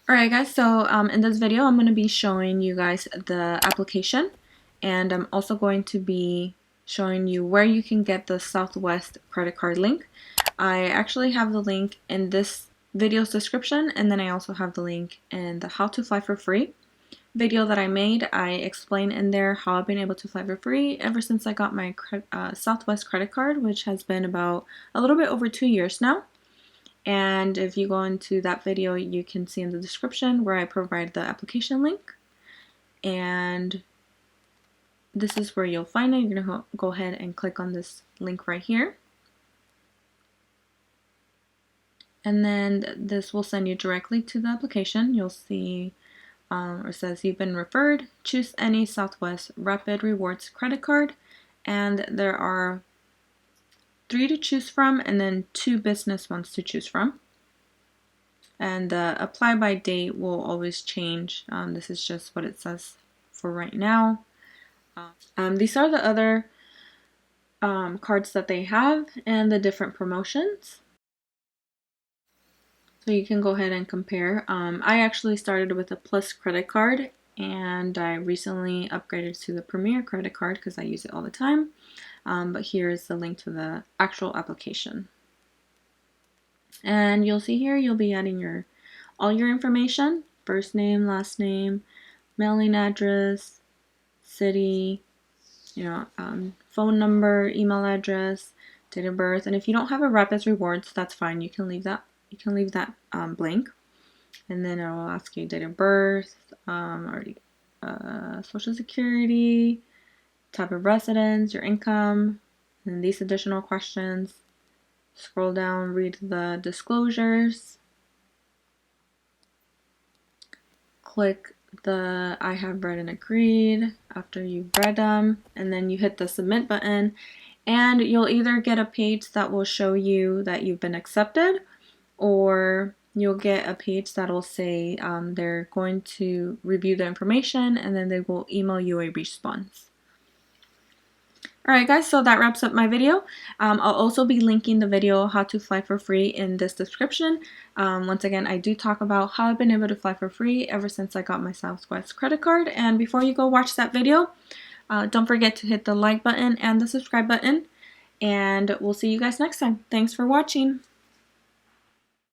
Alright guys, so in this video I'm going to be showing you guys the application, and I'm also going to be showing you where you can get the Southwest credit card link. I actually have the link in this video's description, and then I also have the link in the How to Fly for Free video that I made. I explain in there how I've been able to fly for free ever since I got my Southwest credit card, which has been about a little bit over 2 years now. And if you go into that video, you can see in the description where I provide the application link. And this is where you'll find it. You're going to go ahead and click on this link right here. And then this will send you directly to the application. You'll see it says you've been referred. Choose any Southwest Rapid Rewards credit card. And there are 3 to choose from, and then 2 business ones to choose from. And the apply by date will always change. This is just what it says for right now. These are the other cards that they have and the different promotions. So you can go ahead and compare. I actually started with a Plus credit card, and I recently upgraded to the Premier credit card because I use it all the time. But here's the link to the actual application. And you'll see here you'll be adding all your information: first name, last name, mailing address, city, phone number, email address, date of birth. And if you don't have a Rapid Rewards, that's fine. You can leave that. You can leave that blank. And then it will ask you date of birth, social security, type of residence, your income, and these additional questions. Scroll down, read the disclosures. Click the I have read and agreed after you've read them, and then you hit the submit button, and you'll either get a page that will show you that you've been accepted, or you'll get a page that will say they're going to review the information, and then they will email you a response. Alright guys, so that wraps up my video. I'll also be linking the video How to Fly for Free in this description. Once again, I do talk about how I've been able to fly for free ever since I got my Southwest credit card. And before you go watch that video, don't forget to hit the like button and the subscribe button. And we'll see you guys next time. Thanks for watching.